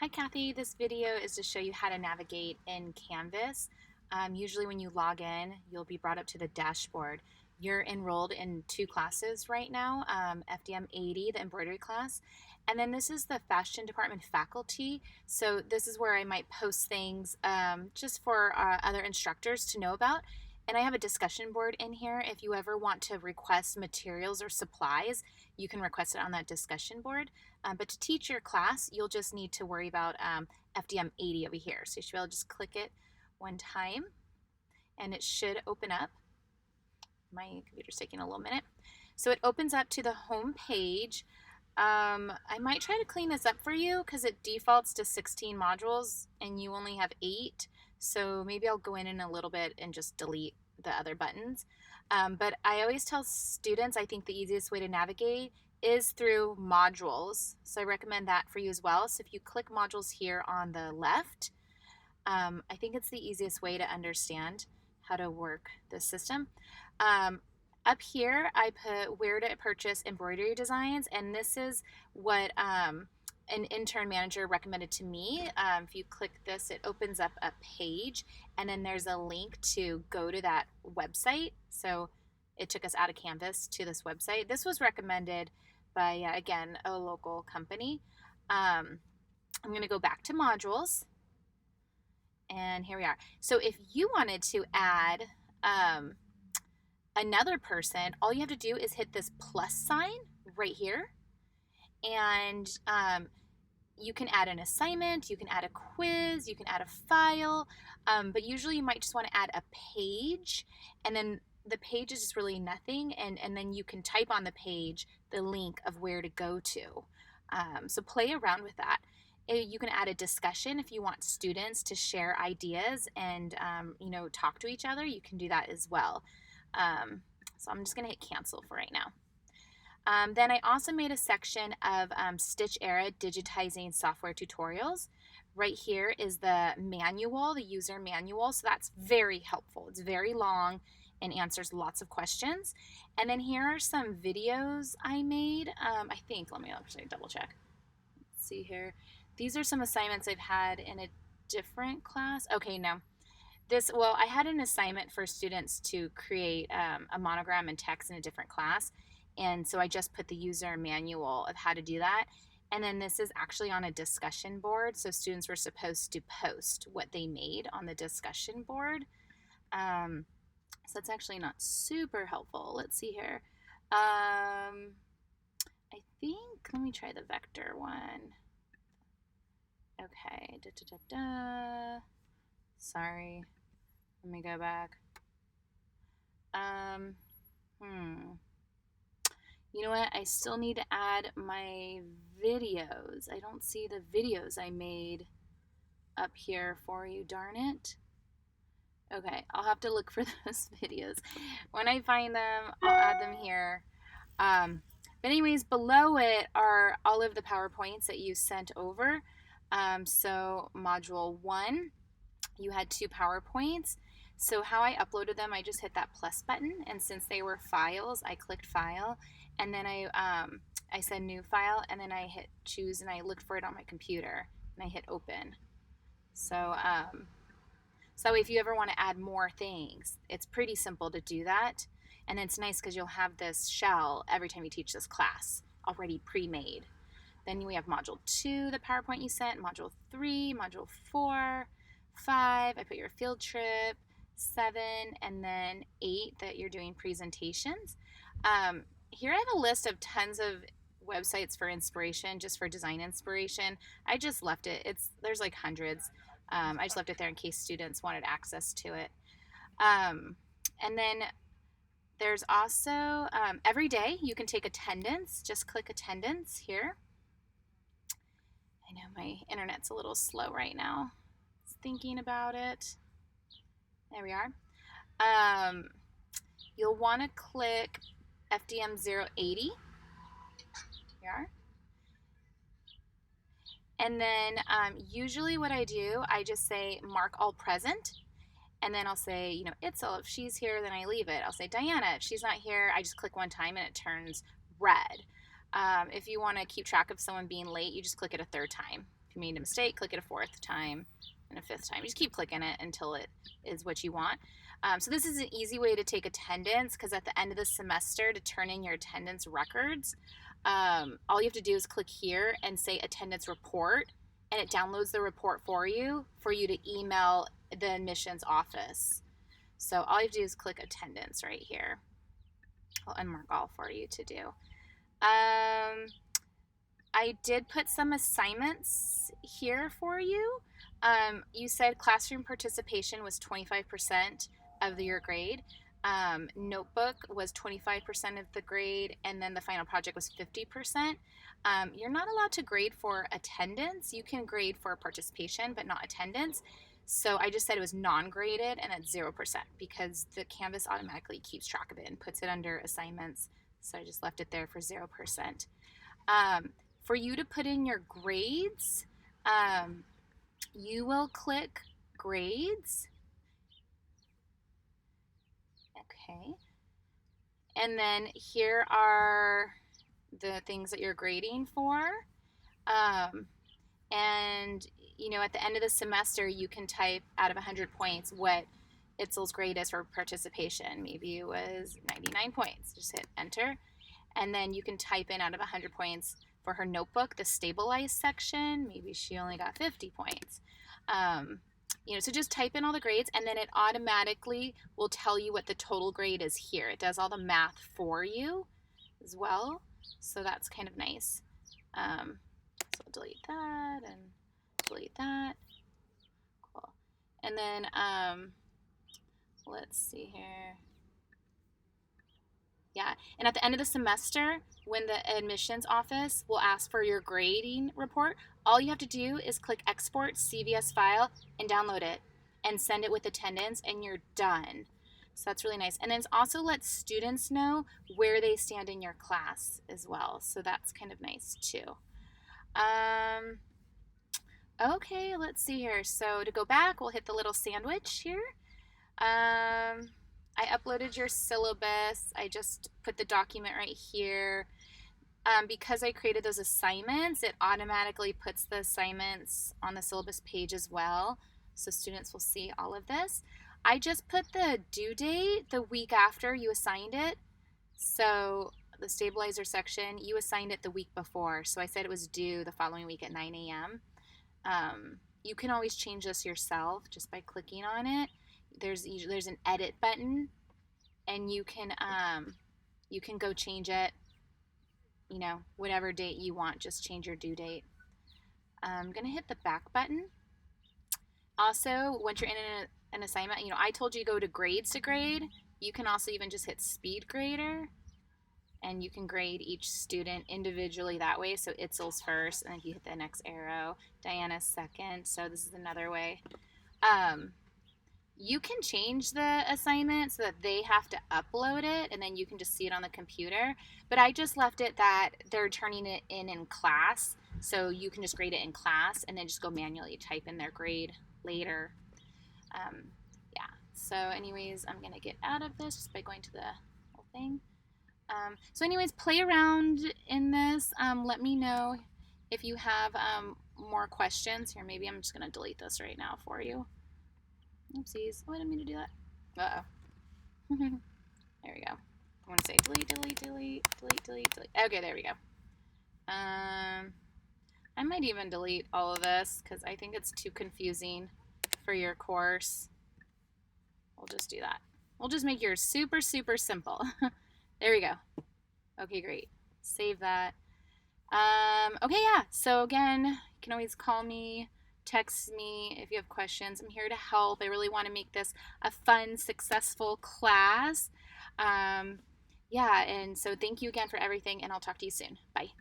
Hi Kathy, this video is to show you how to navigate in Canvas. Usually when you log in, you'll be brought up to the dashboard. You're enrolled in two classes right now, FDM 80, the embroidery class, and then this is the fashion department faculty. So this is where I might post things just for other instructors to know about. And I have a discussion board in here. If you ever want to request materials or supplies, you can request it on that discussion board. But to teach your class, you'll just need to worry about FDM 80 over here. So you should be able to just click it one time and it should open up. My computer's taking a little minute. So it opens up to the home page. I might try to clean this up for you because it defaults to 16 modules and you only have 8. So maybe I'll go in a little bit and just delete the other buttons. But I always tell students I think the easiest way to navigate is through modules. So I recommend that for you as well. So if you click modules here on the left, I think it's the easiest way to understand how to work the system. Up here, I put where to purchase embroidery designs, and this is what an intern manager recommended to me. If you click this, it opens up a page, and then there's a link to go to that website. So it took us out of Canvas to this website. This was recommended by, again, a local company. I'm going to go back to modules, and here we are. So if you wanted to add another person, all you have to do is hit this plus sign right here, and you can add an assignment, you can add a quiz, you can add a file, but usually you might just want to add a page, and then the page is just really nothing, and then you can type on the page the link of where to go to. So play around with that. You can add a discussion if you want students to share ideas and talk to each other. You can do that as well. So I'm just going to hit cancel for right now. Then I also made a section of Stitch Era digitizing software tutorials. Right here is the manual, the user manual. So that's very helpful. It's very long and answers lots of questions. And then here are some videos I made. I think, let me actually double check. Let's see here. These are some assignments I've had in a different class. Okay, no. I had an assignment for students to create a monogram and text in a different class. And so I just put the user manual of how to do that. And then this is actually on a discussion board. So students were supposed to post what they made on the discussion board. So that's actually not super helpful. Let's see here. I think, let me try the vector one. Okay, Sorry, let me go back. You know what? I still need to add my videos. I don't see the videos I made up here for you, darn it. Okay, I'll have to look for those videos. When I find them, I'll add them here. But anyways, below it are all of the PowerPoints that you sent over. So module 1, you had 2 PowerPoints. So how I uploaded them, I just hit that plus button, and since they were files, I clicked file, and then I said new file, and then I hit choose, and I looked for it on my computer, and I hit open. So if you ever want to add more things, it's pretty simple to do that, and it's nice because you'll have this shell every time you teach this class already pre-made. Then we have module 2, the PowerPoint you sent, module 3, module 4, 5, I put your field trip, 7, and then 8 that you're doing presentations. Here I have a list of tons of websites for inspiration, just for design inspiration. I just left it. There's like hundreds. I just left it there in case students wanted access to it. And then there's also every day you can take attendance. Just click attendance here. I know my internet's a little slow right now. It's thinking about it. There we are. You'll want to click FDM 080. Here we are. And then usually what I do, I just say mark all present. And then I'll say, Itzel, if she's here, then I leave it. I'll say Diana, if she's not here, I just click one time and it turns red. If you want to keep track of someone being late, you just click it a third time. If you made a mistake, click it a fourth time and a fifth time. You just keep clicking it until it is what you want. So this is an easy way to take attendance, because at the end of the semester, to turn in your attendance records, all you have to do is click here and say attendance report, and it downloads the report for you to email the admissions office. So all you have to do is click attendance right here. I'll unmark all for you to do. I did put some assignments here for you. You said classroom participation was 25% of your grade. Notebook was 25% of the grade, and then the final project was 50%. You're not allowed to grade for attendance. You can grade for participation, but not attendance. So I just said it was non-graded, and it's 0% because the Canvas automatically keeps track of it and puts it under assignments. So I just left it there for 0%. For you to put in your grades, you will click grades. Okay. And then here are the things that you're grading for. And you know, at the end of the semester, you can type out of 100 points what Itzel's grade is for participation. Maybe it was 99 points. Just hit enter. And then you can type in out of 100 points for her notebook, the stabilized section. Maybe she only got 50 points. You know, so just type in all the grades, and then it automatically will tell you what the total grade is here. It does all the math for you as well. So that's kind of nice. So I'll delete that and delete that. Cool. And then let's see here. Yeah, and at the end of the semester, when the admissions office will ask for your grading report, all you have to do is click export CVS file and download it and send it with attendance, and you're done. So that's really nice. And then it also lets students know where they stand in your class as well. So that's kind of nice too. Okay, let's see here. So to go back, we'll hit the little sandwich here. I uploaded your syllabus. I just put the document right here. Because I created those assignments, it automatically puts the assignments on the syllabus page as well, so students will see all of this. I just put the due date the week after you assigned it. So the stabilizer section, you assigned it the week before, so I said it was due the following week at 9 a.m. You can always change this yourself just by clicking on it. There's an edit button, and you can go change it, you know, whatever date you want. Just change your due date. I'm gonna hit the back button. Also, once you're in an assignment, you know, I told you to go to grades to grade. You can also even just hit speed grader, and you can grade each student individually that way. So Itzel's first, and then you hit the next arrow. Diana's second. So this is another way. You can change the assignment so that they have to upload it, and then you can just see it on the computer. But I just left it that they're turning it in class, so you can just grade it in class and then just go manually type in their grade later. Yeah, so anyways, I'm going to get out of this just by going to the whole thing. So anyways, play around in this. Let me know if you have more questions. Here, maybe I'm just going to delete this right now for you. Oopsies. Oh, I didn't mean to do that. Uh-oh. There we go. I want to say delete, delete, delete, delete, delete, delete. Okay, there we go. I might even delete all of this because I think it's too confusing for your course. We'll just do that. We'll just make yours super, super simple. There we go. Okay, great. Save that. Okay, yeah. So again, you can always call me, text me if you have questions. I'm here to help. I really want to make this a fun, successful class. Yeah, and so thank you again for everything, and I'll talk to you soon. Bye.